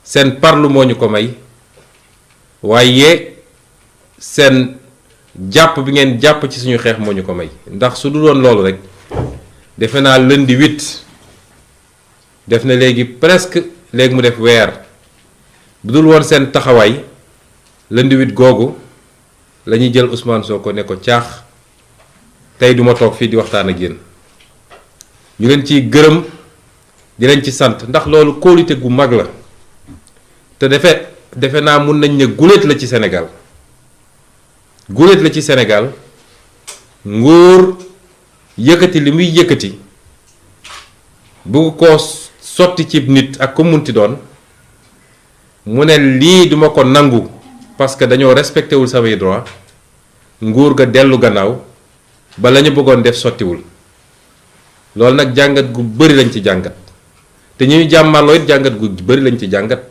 seen parlu moo ñu ko may waaye seen jàpp bi ngeen jàpp ci suñu xeex moo ñu ko may ndax su du doon loolu rek defe naa lundi 8 def na léegi presque léegi mu def weer bu dul woon seen taxawaay lundi 8 googu la ñuy jël Ousmane Sonko ne ko caax tey duma toog fii di waxtaan ak yéen ñu leen ciy gërëm di leen ci sant ndax loolu kóolute gu mag la te defe naa mun nañ ne guléet la ci Sénégal guléet la ci Sénégal nguur yëkkati li muy yëkkati bu ko sotti ci nit ak ko munti doon mu ne lii duma ko nangu parce que dañoo respecté wul samay droit nguur ga dellu gannaaw ba la ñu bëggoon def sottiwul loolu nag jàngat gu bari lañ ci jàngat te ñuy jàmmarloo it jàngat gu bari lañ ci jàngat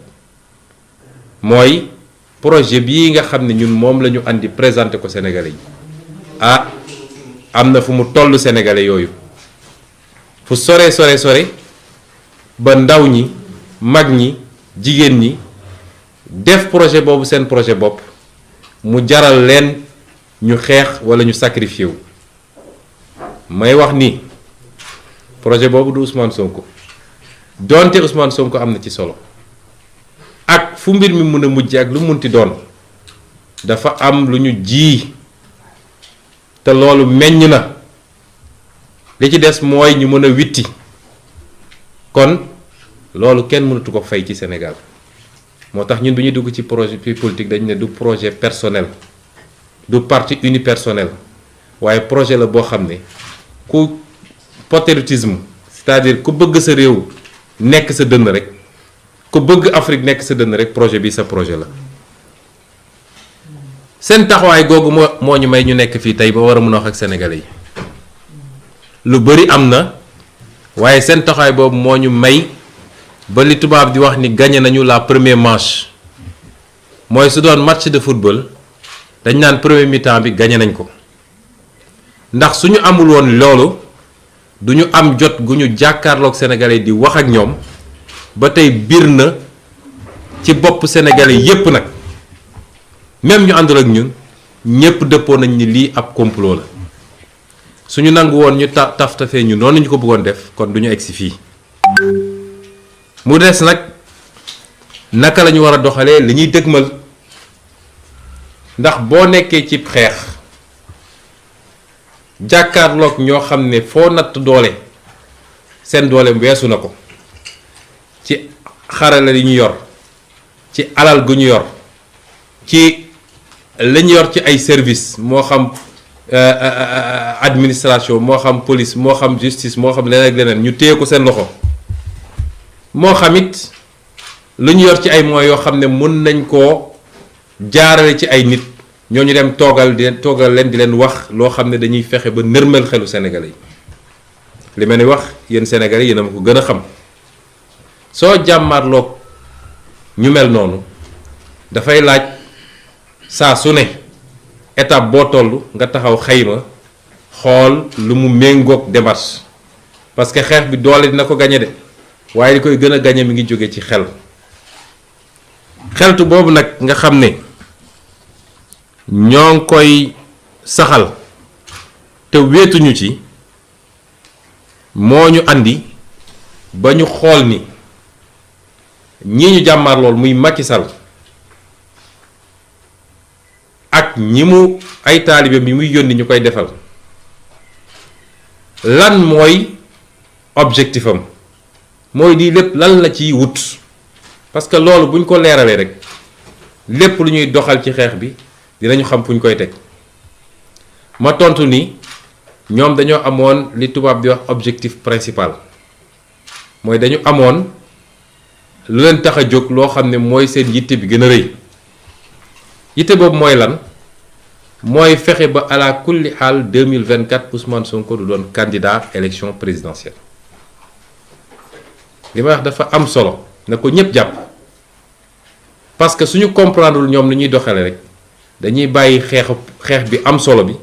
mooy projet bii nga xam ne ñun moom la ñu andi présenté ko Sénégalais yi ah am na fu mu toll Sénégalais yooyu fu sore ba ndaw ñi mag ñi jigéen ñi def projet boobu seen projet bopp mu jaral leen ñu xeex walla ñu sacrifié wu may wax ni projet boobu du Ousmane Sonko donte Ousmane Sonko am na ci solo ak fu mbir mi mën a mujj ak lu munti doon dafa am lu ñu ji te loolu meññ na li ci des mooy ñu mën a witti kon loolu kenn mënatu ko fay ci Sénégal moo tax ñun bi ñuy dugg ci projet politique dañu ne du projet personnel du parti unipersonnel waaye projet la boo xam ne ku patriotisme c'est-à-dire ku bëgg sa réew nekk sa dënn rek ku bëgg Afrique nekk sa dënn rek projet bi sa projet la seen taxawaay googu moo ñu may ñu nekk fii tey ba war a mën a wax ak sénégalais yi lu bari am na waaye seen taxawaay boobu moo ñu may ba li tubaab di wax ni gagné nañu la première manche mooy su doon match de football dañ naan premier mi-temps bi gagné nañ ko ndax suñu amul woon loolu du ñu am jot gu ñu jàkkaarloog sénégalais di wax ak ñoom ba tey biir na ci bopp sénégalais yépp nag même ñu àndul ak ñun ñépp dëppoo nañ ni lii ab complot la suñu nangu woon ñu taftafee ñu noonu ñu ko bëggoon def kon du ñu egsi fii mu des nag naka la ñu war a doxalee li ñuy dëgmal ndax boo nekkee ci xeex jàkkaarloog ñoo xam ne foo natt doole seen doole weesu na ko ci xarala yi ñu yor ci alal gu ñu yor ci li ñu yor ci ay service moo xam administration moo xam police moo xam justice moo xam leneen ak leneen ñu téye ko seen loxo moo xam it lu ñu yor ci ay moyens yoo xam ne mën nañ koo jaarale ci ay nit ñoo ñu dem toogal leen di leen wax loo xam ne dañuy fexe ba nërmel xelu Sénégalais yi li ma ni wax yéen Sénégalais yéen a ma ko gën a xam soo jàmmarloog ñu mel noonu dafay laaj saa su ne étape boo toll nga taxaw xayma xool lu mu méngoog démarche parce que xeex bi doole dina ko gañe de waaye li koy gën a gañe mi ngi jóge ci xeltu boobu nag nga xam ne ñoo ngi koy saxal te wéetuñu ci moo ñu andi ba ñu xool ni ñii ñu jàmmaar lool muy Macky Sall ak ñi mu ay taalibe mi muy yónni ñu koy defal lan mooy objectif am mooy lii lépp lan la ciy wut parce que loolu buñ ko leeralee rek lépp lu ñuy doxal ci xeex bi dinañu xam fu ñu koy teg ma tontu ni ñoom dañoo amoon li tubaab di wax objectif principal mooy dañu amoon lu leen tax a jóg loo xam ne mooy seen yitte bi gën a rëy yitte boobu mooy lan mooy fexe ba ala kulli xaal 2024 Ousmane Sonko du doon candidat élection présidentielle li may wax dafa am solo na ko ñëpp jàpp parce que suñu comprendre ñoom lu ñuy doxale rek dañuy bàyyi xeex bi am solo bi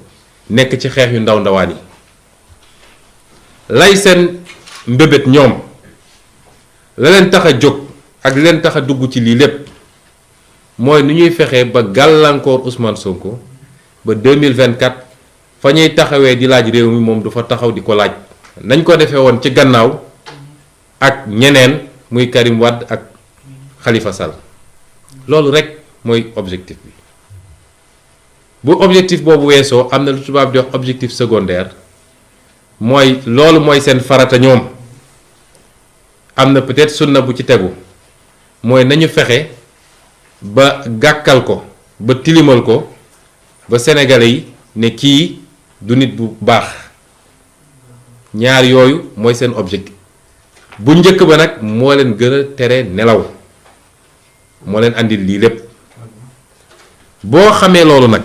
nekk ci xeex yu ndaw ndawaan yi lay seen mbébét ñoom la leen tax a jóg ak leen tax a dugg ci lii lépp mooy nu ñuy fexee ba gàllankoor Ousmane Sonko ba 2024 fa ñuy taxawee di laaj réew mi moom du fa taxaw di ko laaj nañ ko defee woon ci gannaaw ak ñeneen muy Karim Wade ak Khalifa Sall loolu rek mooy objectif bi. bu objectif boobu weesoo am na lu tubaab di wax objectif secondaire mooy loolu mooy seen farata ñoom am na peut-être sunna bu ci tegu mooy nañu fexe ba gàkkal ko ba tilimal ko ba sénégalais yi ne kii du nit bu baax ñaar yooyu mooy seen objectif bu njëkk ba nag moo leen gën a tere nelaw moo leen andil lii lépp boo xamee loolu nag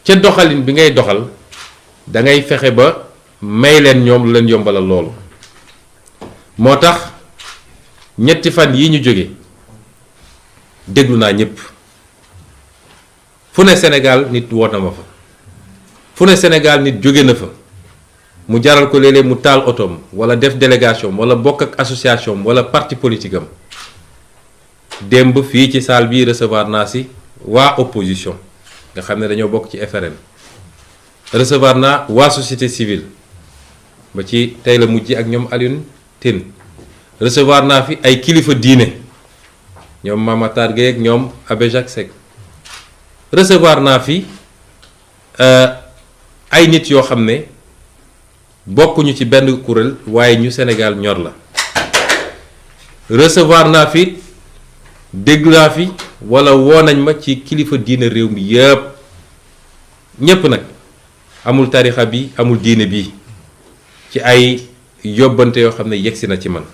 ca doxalin bi ngay doxal da ngay fexe ba may leen ñoom lu leen yombalal loolu moo tax ñetti fan yi ñu jóge déglu naa ñëpp fu ne Sénégal nit woo na ma fa fu ne Sénégal nit jóge na fa mu jaral ko léeg-léeg mu taal otoom wala def délégation wala bokk ak association wala parti politique am démb fii ci salle bi recevoir naa si waa opposition nga xam ne dañoo bokk ci FRN recevoir naa waa société civile ba ci tey la mujj ak ñoom Alioune Tine recevoir naa fi ay kilifa diine ñoom Mama Matar Gueye ak ñoom Abbé Jacques Seck recevoir naa fi ay nit yoo xam ne bokkuñu ci benn kuréel waaye ñu Sénégal ñor la recevoir naa fi dégg naa fi wala woo nañ ma ci kilifa diine réew mi yëpp ñépp nag amul tarixa bi amul diine bi ci ay yóbbante yoo xam ne yegsi na ci man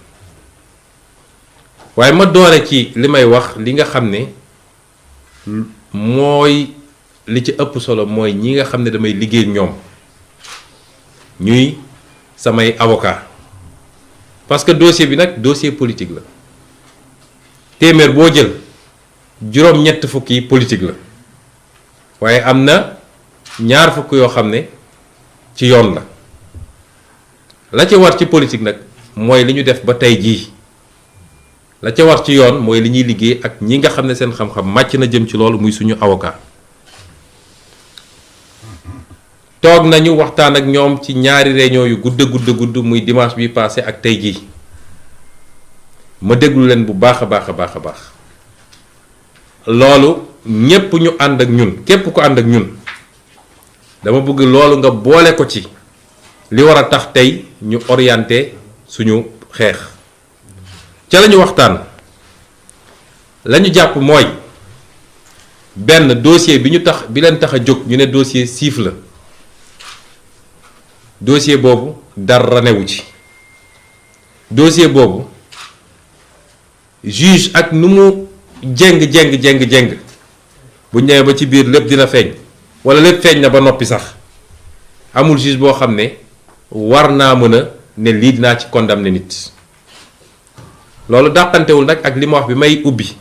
waaye ma doore ci li may wax li nga xam ne mooy li ci ëpp solo mooy ñi nga xam ne damay liggéey ñoom ñuy samay avocat parce que dossier bi nag dossier politique la téeméer boo jël juróom-ñett fukk yi politique la waaye am na ñaar fukk yoo xam ne ci yoon la ca war ci politique nag mooy li ñu def ba tey jii la ca war ci yoon mooy li ñuy liggéey ak ñi nga xam ne seen xam-xam màcc na jëm ci loolu muy suñu avocat toog nañu waxtaan ak ñoom ci ñaari réunion yu gudd muy dimanche bi passé ak tey jii ma déglu leen bu baax a baax a baax a baax loolu ñépp ñu ànd ak ñun képp ku ànd ak ñun dama bëgg loolu nga boole ko ci li war a tax tey ñu orienté suñu xeex ca lañu waxtaan lañu jàpp mooy benn dossier bi leen tax a jóg ñu ne dossier siif la dossier boobu dara newu ci dossier boobu juge ak nu mu jeng bu ñëwee ba ci biir lépp dina feeñ wala lépp feeñ na ba noppi sax amul juge boo xam ne war naa mën a ne lii dinaa ci condamné nit loolu dàqantewul nag ak li ma wax bi may ubbi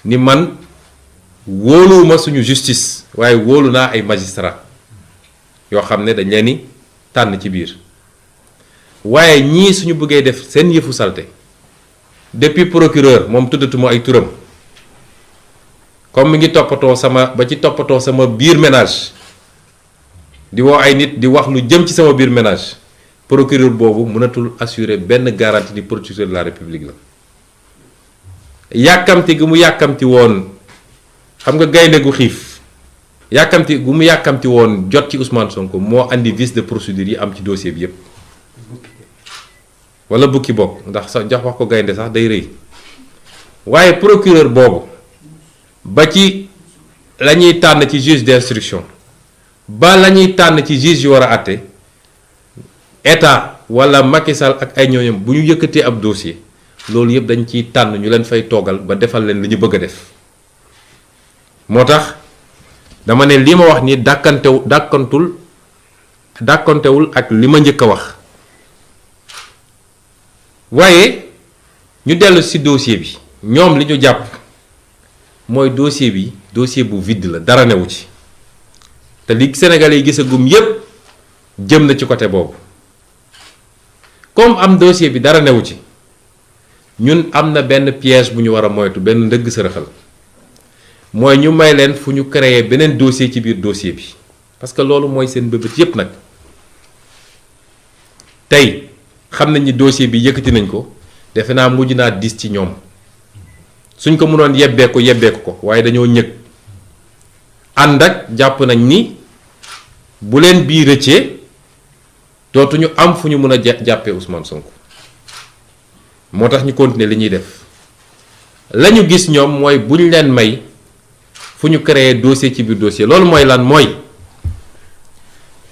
ni man wóoluwuma suñu justice waaye wóolu naa ay magistrat yoo xam ne dañ leen ni tànn ci biir waaye ñii suñu bëggee def seen yëfu salte depuis procureur moom tuddatuma ay turam comme mi ngi toppatoo sama biir ménage di woo ay nit di wax lu jëm ci sama biir ménage procureur boobu mënatul assurer benn garantie ni procureur de la république la yàkkamti gu mu yàkkamti woon xam nga gaynde gu xiif yàkkamti gu mu yàkkamti woon jot ci Ousmane Sonko moo andi vice de procédure yi am ci dossier bi yépp wala bukki bokk ndax sax jox wax ko gaynde sax day rëy waaye procureur boobu ba ci la ñuy tànn ci juge d'instruction ba la ñuy tànn ci juge yu war a àtte état wala Macky Sall ak ay ñooñam bu ñu yëkkatee ab dossier loolu yëpp dañ ciy tànn ñu leen fay toogal ba defal leen li ñu bëgg a def moo tax dama ne li ma wax ni dàkkantewul ak li ma njëkk a wax waaye ñu dellu ci dossier bi ñoom li ñu jàpp mooy dossier bi dossier bu vide la dara newu ci te li Sénégalais yi gisagum yépp jëm na ci côté boobu comme am dossier bi dara newu ci ñun am na benn piège bu ñu war a moytu, benn ndëgg sërëxal mooy ñu may leen fu ñu créer beneen dossier ci biir dossier bi, parce que loolu mooy seen bëbët yépp nag. tey xam nañ ni dossier bi yëkkati nañ ko, defe naa mujj naa dis ci ñoom. suñ ko mënoon yebbeeku ko waaye dañoo ñëg ànd ak jàpp nañ ni bu leen bii rëccee dootuñu am fu ñu mën a jàppee Ousmane Sonko. moo tax ñu continuer li ñuy def. la ñu gis ñoom mooy buñ leen may fu ñu créer dossier ci biir dossier. loolu mooy lan? mooy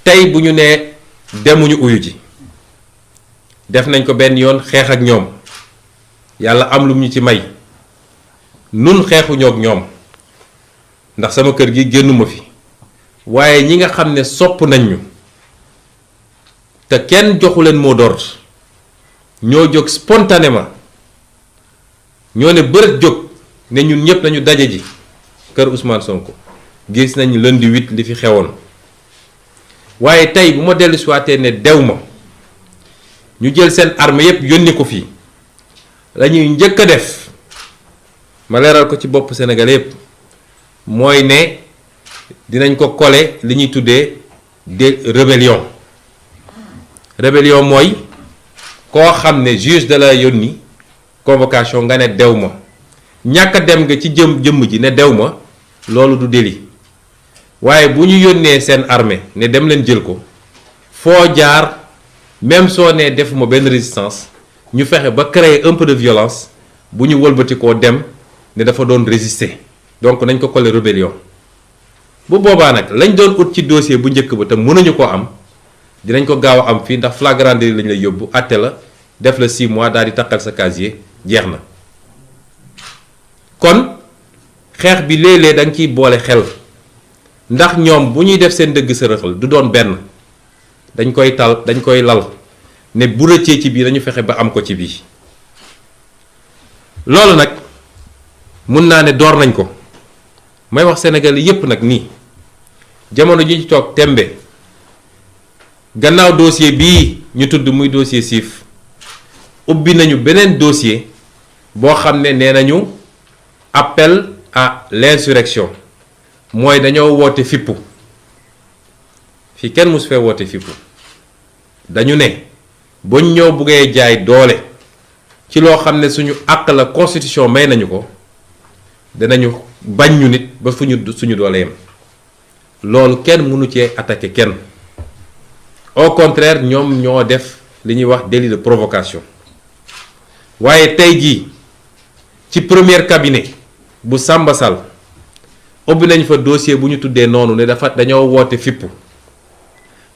tey bu ñu nee demuñu uyu ji, def nañ ko benn yoon xeex ak ñoom, yàlla am lu ñu ci may. nun xeexuñoo ak ñoom ndax sama kër gi génnuma fi, waaye ñi nga xam ne sopp nañ ñu te kenn joxu leen mot d'ordre ñoo jóg spontanément, ñoo ne bërët jóg ne ñun ñëpp nañu daje ji kër Ousmane Sonko. gis nañ lundi 8 li fi xewoon. waaye tey bu ma dellu siwaatee ne dew ma, ñu jël seen arme yépp yónni ko fii, lañuy njëkk a def ma leeral ko ci bopp Sénégal yépp mooy ne dinañ ko coller li ñuy tuddee de rébellion. Rébellion mooy koo xam ne juge de la yónni convocation nga ne dew ma, ñàkk a dem nga ci jëmm ji ne dew ma, loolu du délit. waaye bu ñu yónnee seen armée ne dem leen jël ko, foo jaar même soo nee defuma benn résistance, ñu fexe ba créer un peu de violence, bu ñu wëlbati koo dem ne dafa doon résister. donc nañ ko coller rébellion. bu boobaa nag lañ doon ut ci dossier bu njëkk ba te mënuñu koo am, dinañ ko gaaw a am fii ndax flagrant délit lañ lay yóbbu, àtte la, def la 6 mois daal di takkal sa casier, jeex na. kon xeex bi léeg-léeg da nga ciy boole xel, ndax ñoom bu ñuy def seen dëgg sërëxal du doon benn, dañ koy lal ne bu rëccee ci bii dañu fexe ba am ko ci bii. loolu nag mun naa ne door nañ ko. may wax Sénégal yépp nag nii jamono ji ci toog tembe, gannaaw dossier bii ñu tudd muy dossier Siif, ubbi nañu beneen dossier boo xam ne nee nañu appel à l'insurrection, mooy dañoo woote fippu. fii kenn musu fee woote fippu. dañu ne buñ ñëw buggee jaay doole ci loo xam ne suñu àq la, constitution may nañu ko, danañu bañ ñu nit ba suñu doole yem. loolu kenn mënu cee attaquer kenn. au contraire ñoom ñoo def li ñuy wax délit de provocation. waaye tey jii ci premier cabinet bu Samba Sall ubbi nañ fa dossier bu ñu tuddee noonu ne dañoo woote fippu.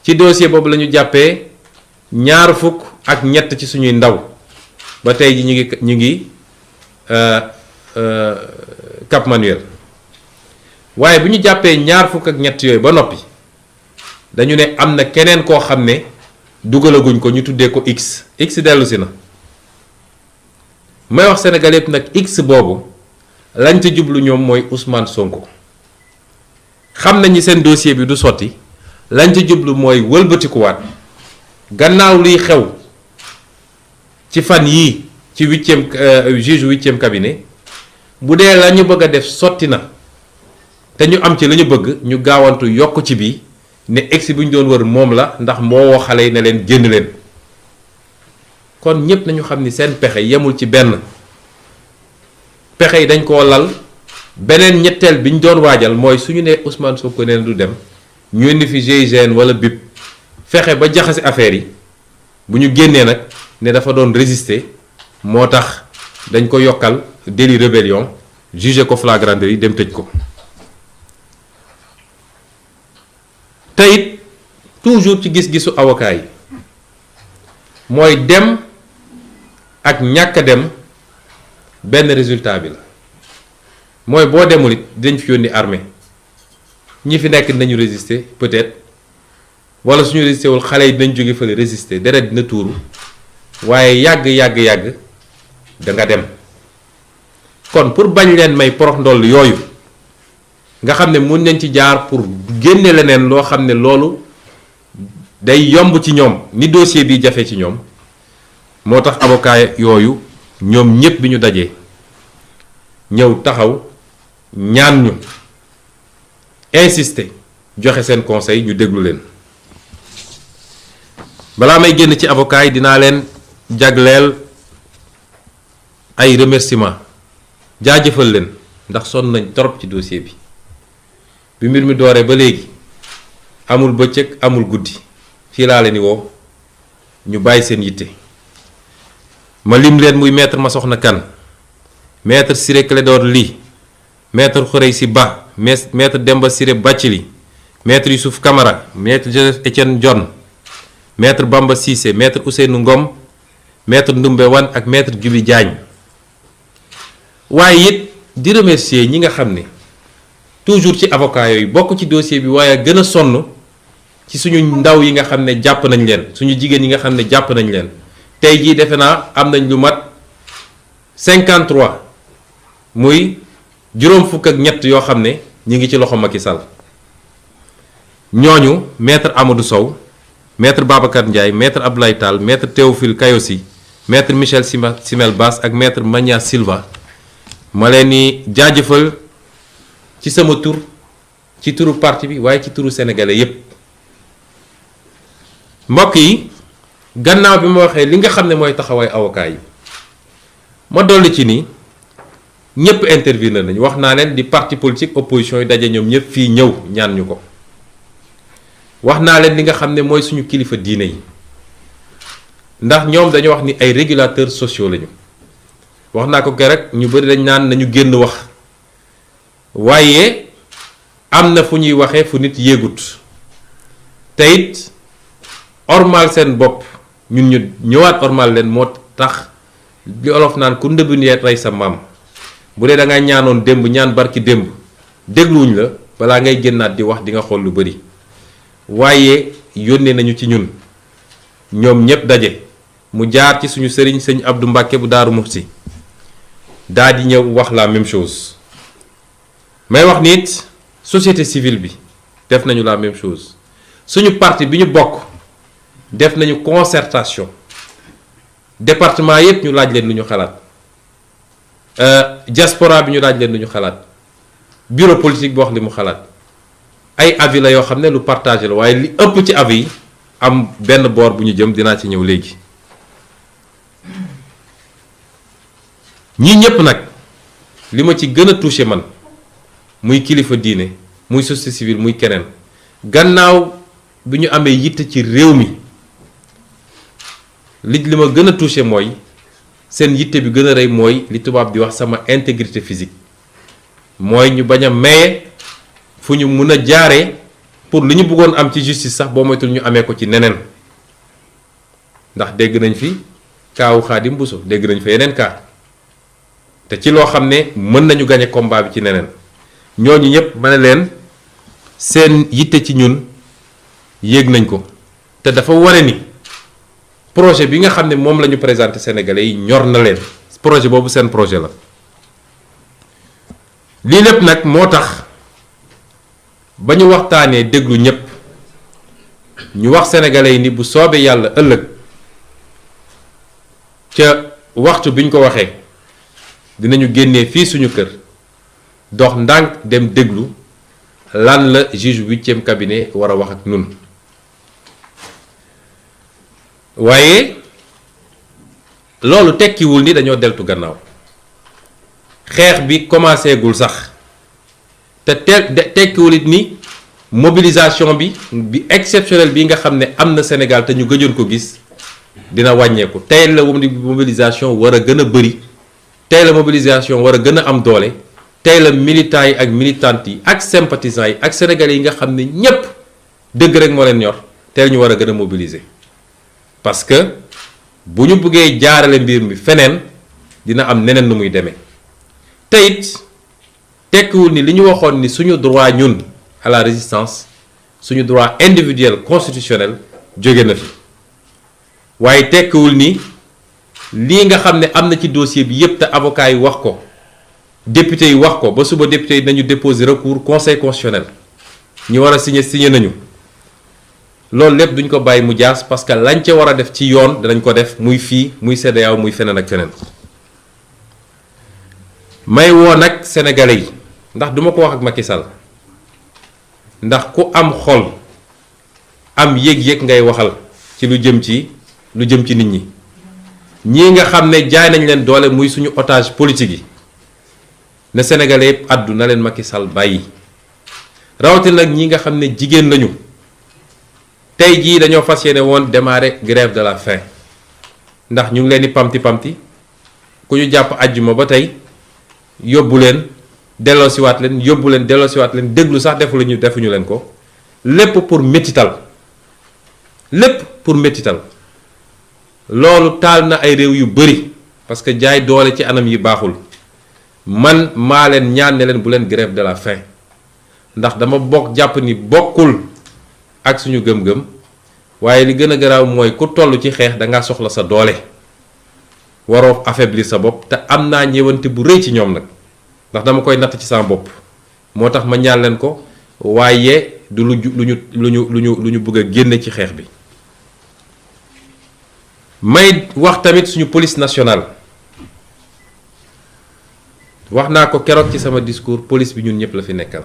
ci dossier boobu la ñu jàppee 23 ci suñuy ndaw ba tey ji ñu ngi Cap Manuel. waaye bu ñu jàppee 23 yooyu ba noppi, dañu ne am na keneen koo xam ne dugalaguñ ko, ñu tuddee ko X dellu si na. may wax Sénégal yépp nag X boobu lañ ca jublu ñoom mooy Ousmane Sonko. xam nañu seen dossier bi du sotti, lañ ca jublu mooy wëlbatikuwaat gannaaw liy xew ci fan yii ci juge 8e cabinet, bu dee la ñu bëgg a def sotti na te ñu am ci la ñu bëgg, ñu gaawantu yokk ci bii ne X bu ñu doon wër moom la, ndax moo woo xale yi ne leen génn leen. kon ñépp nañu xam ni seen pexe yemul ci benn. pexe yi dañ koo lal. beneen ñetteel bi ñu doon waajal mooy suñu ne Ousmane Sonko nee na du dem, ñu indi fi GIGN wala BIP fexe ba jaxase affaire yi, bu ñu génnee nag ne dafa doon résister, moo tax dañ ko yokkal délit rébellion, jugé ko flagrant délit, dem tëj ko. te it toujours ci gis-gisu avocat yi mooy dem ak ñàkk a dem benn résultat bi la. mooy boo demul it dinañ fi yónni armée, ñi fi nekk dinañu résister peut-être, wala suñu résister wul xale yi dinañ jóge fële résister, deret dina tuuru, waaye yàgg da nga dem. kon pour bañ leen may porox ndoll yooyu nga xam ne mun nañ ci jaar pour génne leneen loo xam ne loolu day yomb ci ñoom, ni dossier bi jafe ci ñoom, moo tax avocat yooyu ñoom ñépp bi ñu dajee ñëw taxaw ñaan ñu insister joxe seen conseil ñu déglu leen. balaa may génn ci avocat yi dinaa leen jagleel ay remerciements jaajëfal leen ndax sonn nañ trop ci dossier bi mbir mi dooree ba léegi amul bëccëg amul guddi fii laa leen di woo ñu bàyyi seen yitte ma lim leen muy maître Massokhna Kane, maître Ciré Clédor Ly, maître Khoureychi Ba, maître Demba Ciré Bathily, maître Youssouf Camara, maître Joseph Étienne Dione, maître Bamba Cissé, maître Ousseynou Ngom, maître Ndoumbe Wane ak maître Djibi Diagne. waaye it di remercier ñi nga xam ne toujours ci avocat yooyu bokk ci dossier bi waaye gën a sonn ci suñu ndaw yi nga xam ne jàpp nañ leen, suñu jigéen yi nga xam ne jàpp nañ leen. tey jii defe naa am nañ lu mat 53 muy juróom fukk ak ñett yoo xam ne ñi ngi ci loxo Macky Sall. ñooñu maître Amadou Sow, maître Babacar Ndiaye, maître Abdoulaye Tall, maître Théophile Kayosi, maître Michel Simel Bass ak maître Magna Silva ma leen ni jaajëfal ci sama tur, ci turu parti bi waaye ci turu sénégalais yépp. mbokk yi gannaaw bi ma waxee li nga xam ne mooy taxawaay avocat yi ma dolli ci ni ñëpp intervenir nañu wax naa leen di parti politique opposition yi daje ñoom ñëpp fii ñëw ñaan ñu ko. wax naa leen li nga xam ne mooy suñu kilifa diine yi ndax ñoom dañu wax ni ay régulateurs sociaux lañu wax naa ko keroog ñu bari dañ naan nañu génn wax waaye am na fu ñuy waxee fu nit yéegut te it ormal seen bopp ñun ñu ñëwaat ormal leen moo tax li olof naan ku ndëbb ndeet rey sa maam bu dee da ngay ñaanoon démb ñaan barki démb dégluwuñ la balaa ngay génnaat di wax di nga xool lu bari waaye yónnee nañu ci ñun ñoom ñépp daje mu jaar ci suñu sëriñ sëñ Abdou Mbàkke bu Daaru Muxti daa di ñëw wax la même chose may wax nit société civile bi def nañu la même chose suñu parti bi ñu bokk def nañu concertation département yépp ñu laaj leen lu ñu xalaat diaspora bi ñu laaj leen lu ñu xalaat bureau politique bi wax li mu xalaat ay avis la yoo xam ne lu partagé la waaye li ëpp ci avis yi am benn boor bu ñu jëm dinaa ci ñëw léegi. ñii ñépp nag li ma ci gën a touché man muy kilifa diine muy société civile muy keneen gannaaw bi ñu amee yitte ci réew mi li ma gën a touché mooy seen yitte bi gën a rëy mooy li tubaab di wax sama intégrité physique mooy ñu bañ a maye fu ñu mun a jaaree pour li ñu bëggoon am ci justice sax boo moytul ñu amee ko ci neneen ndax dégg nañ fi kaawu Xaadim Buso dégg nañ fa yeneen kaa te ci loo xam ne mën nañu gañe combat bi ci neneen ñooñu ñëpp ma ne leen seen yitte ci ñun yéeg nañ ko te dafa ware ni projet bi nga xam ne moom la ñu présenté Sénégalais yi ñor na leen projet boobu seen projet la lii lépp nag moo tax ba ñu waxtaanee déglu ñépp ñu wax sénégalais yi ni bu soobee yàlla ëllëg ca waxtu bi ñu ko waxee dinañu génnee fii suñu kër dox ndànk dem déglu lan la juge 8e cabinet war a wax ak ñun waaye loolu tekkiwul ni dañoo deltu gannaaw xeex bi commencé gul sax te tekkiwul it ni mobilisation bi exceptionnelle bi nga xam ne am na Sénégal te ñu gëjoon ko gis dina wàññeeku tey la mobilisation war a gën a bëri tey la mobilisation war a gën a am doole tey la militants yi ak militantes yi ak sympathisants yi ak sénégalais yi nga xam ne ñépp dëgg rek moo leen ñor tey la ñu war a gën a mobiliser parce que bu ñu bëggee jaarale mbir mi feneen dina am neneen nu muy demee te it tekkiwul ni li ñu waxoon ni suñu droit ñun à la résistance suñu droit individuel constitutionnel jóge na fi waaye tekkiwul ni lii nga xam ne am na ci dossier bi yépp te avocat yi wax ko député yi wax ko ba suba député yi nañu déposer recours conseil constitutionnel ñu war a signé nañu loolu lépp duñ ko bàyyi mu jaas parce que lañ ca war a def ci yoon danañ ko def muy fii muy CEDEAO muy feneen ak feneen may woo nag sénégalais yi ndax duma ko wax ak Macky Sall ndax ku am xol am yëg-yëg ngay waxal ci lu jëm ci nit ñi ñii nga xam ne jaay nañ leen doole muy suñu otage politique yi ne sénégalais yëpp addu na leen Macky Sall bàyyi rawatina nag ñi nga xam ne jigéen lañu tey jii dañoo fas yéene woon démarrer grève de la faim ndax ñu ngi leen di pamti ku ñu jàpp àjjuma ba tey yóbbu leen delloosiwaat leen déglu sax defuñu leen ko lépp pour métital loolu taal na ay réew yu bari parce que jaay doole ci anam yi baaxul man maa leen ñaan ne leen bu leen grève de la faim ndax dama jàpp ni bokkul ak suñu gëm-gëm waaye li gën a garaaw mooy ku toll ci xeex dangaa soxla sa doole waroo affaiblir sa bopp te am naa ñëwante bu rëy ci ñoom nag ndax dama koy natt ci sama bopp moo tax ma ñaan leen ko waaye du lu ñu bëgg a génne ci xeex bi. may wax tamit suñu police nationale wax naa ko keroog ci sama discours police bi ñun ñëpp la fi nekkal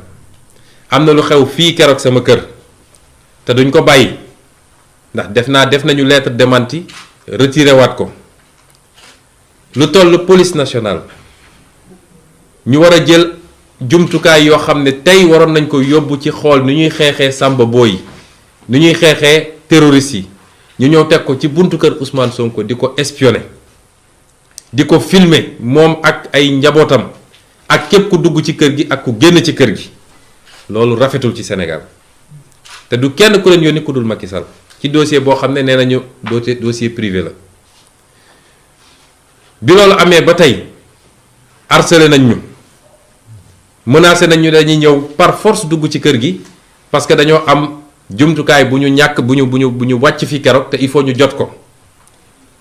am na lu xew fii keroog sama kër te duñ ko bàyyi ndax def nañu lettre démenti retiré waat ko lu toll police nationale ñu war a jël jumtukaay yoo xam ne tey waroon nañ ko yóbbu ci xool ni ñuy xeexee Samba Boy ni ñuy xeexee terroristes yi ñu ñëw teg ko ci buntu kër Ousmane Sonko di ko espionner di ko filmer moom ak ay njabootam ak képp ku dugg ci kër gi ak ku génn ci kër gi loolu rafetul ci Sénégal te du kenn ku leen yónni ku dul Macky Sall ci dossier boo xam ne nee nañu dossier privé la bi loolu amee ba tey harcelé nañ ñu menacé nañ ñu dañuy ñëw par force dugg ci kër gi parce que dañoo am jumtukaay bu ñu ñàkk bu ñu wàcc fi keroog te il faut ñu jot ko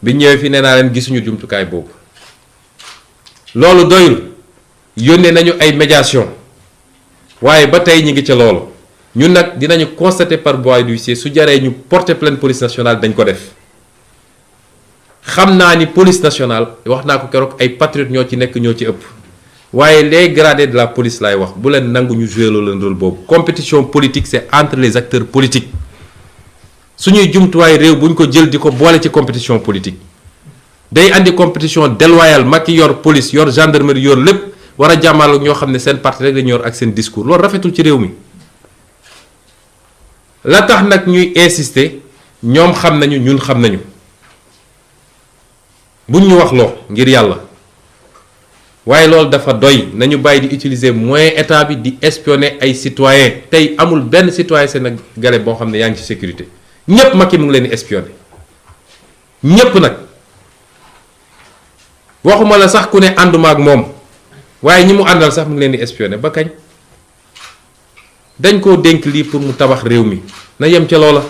bi ñëwee fi nee naa leen gisuñu jumtukaay boobu loolu doyul yónnee nañu ay médiation waaye ba tey ñi ngi ca loolu ñun nag dinañu constater par voie d'huissier su jaree ñu porter plainte police nationale dañ ko def xam naa ni police nationale wax naa ko keroog ay patriotes ñoo ci nekk ñoo ci ëpp waaye les gradés de la police laay wax bu leen nangu ñu jouer loolu rôle boobu compétition politique c'est entre les acteurs politiques suñuy jumtuwaay réew bu ñu ko jël di ko boole ci compétition politique day andi compétition déloyale Macky yor police yor gendarmerie yor lépp war a jàmmaarloo ñoo xam ne seen parti rek dañu yor ak seen discours loolu rafetul ci réew mi la tax nag ñuy insister ñoom xam nañu ñun xam nañu buñ ñu wax loo ngir yàlla waaye loolu dafa doy nañu bàyyi di utiliser moyen état bi di espionner ay citoyens tey amul benn citoyen sénégalais boo xam ne yaa ngi ci sécurité ñépp Macky mu ngi leen di espionner ñépp nag waxuma la sax ku ne ànduma ak moom waaye ñi mu àndal sax mu ngi leen di espionner ba kañ dañ koo dénk lii pour mu tabax réew mi na yem ca loola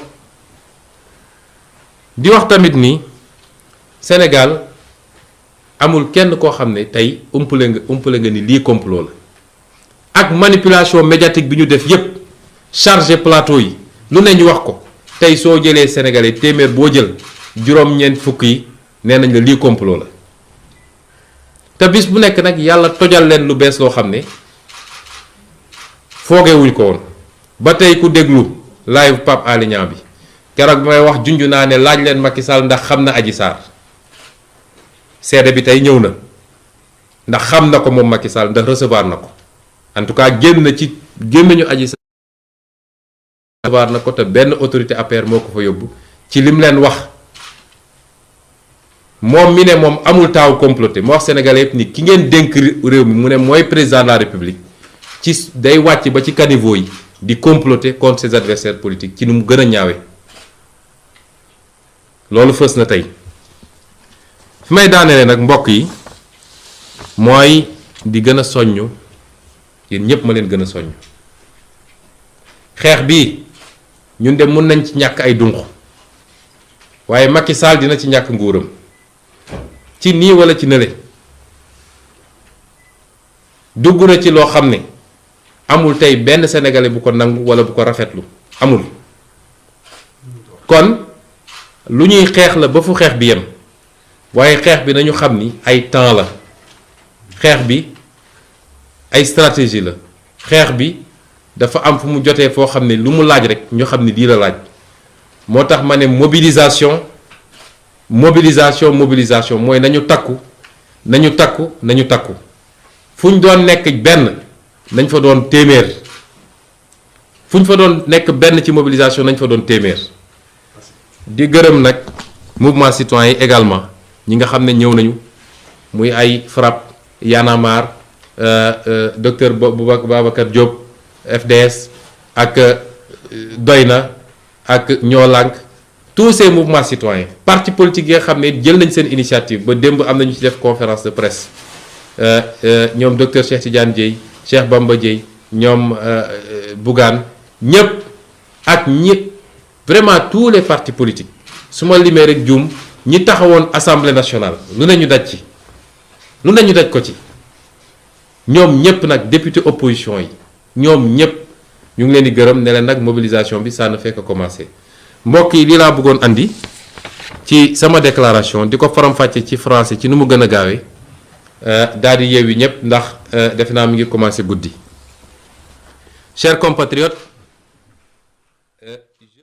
di wax tamit ni Sénégal amul kenn koo xam ne tey umpale nga ni lii complot la ak manipulation médiatique bi ñu def yépp chargé plateau yi lu ne ñu wax ko tey soo jëlee sénégalais téeméer boo jël juróom-ñeent fukk yi nee nañ la lii complot la te bis bu nekk nag yàlla tojal leen lu bees loo xam ne foogewuñ ko woon ba tey ku déglu live Pape Alé Niang bi keroog bi may wax junj naa ne laaj leen Macky Sall ndax xam na Adji Sarr seede bi tey ñëw na ndax xam na ko moom Macky Sall ndax recevoir na ko en tout cas génn na ci gémmiñu Adji Sarr recevoir na ko te benn autorité APR moo ko fa yóbbu ci lim leen wax moom mi ne moom amul taaw comploté mu wax sénégalais yëpp ni ki ngeen dénk réew mi mu ne mooy président de la république ci day wàcc ba ci caniveau yi di comploter contre ses adversaires politiques ci nu mu gën a ñaawe loolu fës na tey fi may daanelee nag mbokk yi mooy di gën a soññ yéen ñépp ma leen gën a soññ xeex bi ñun de mun nañ ci ñàkk ay dunq waaye Macky Sall dina ci ñàkk nguuram ci nii wala ci nële dugg na ci loo xam ne amul tey benn sénégalais bu ko nangu wala bu ko rafetlu amul kon lu ñuy xeex la ba fu xeex bi yem waaye xeex bi nañu xam ni ay temps la xeex bi ay stratégie la xeex bi dafa am fu mu jotee foo xam ne lu mu laaj rek ñu xam ne lii la laaj moo tax ma ne mobilisation mooy nañu takku fu ñu doon nekk benn nañ fa doon téeméer fu ñu fa doon nekk benn ci mobilisation nañ fa doon téeméer di gërëm nag mouvement citoyen yi également ñi nga xam ne ñëw nañu muy ay FRAPP Y'en a marre docteur Babacar Diop FDS ak Doyna ak Ñoo Lank tous ces mouvements citoyens parti politique yi nga xam ne jël nañ seen initiative ba démb am nañu ci def conférence de presse ñoom docteur Cheikh Tidiane Dièye Cheikh Bamba Dièye ñoom Bougane ñëpp ak ñi vraiment tous les partis politiques su ma limee rek juum ñi taxawoon assemblée nationale lu ne ñu daj ko ci ñoom ñëpp nag député opposition yi ñoom ñëpp ñu ngi leen di gërëm ne leen nag mobilisation bi ça ne fait que commencer mbokk yi lii laa bëggoon andi ci sama déclaration di ko faram-fàcce ci français ci nu mu gën a gaawee daal di yeewi ñëpp ndax defe naa mi ngi commencer guddi. Chers compatriotes,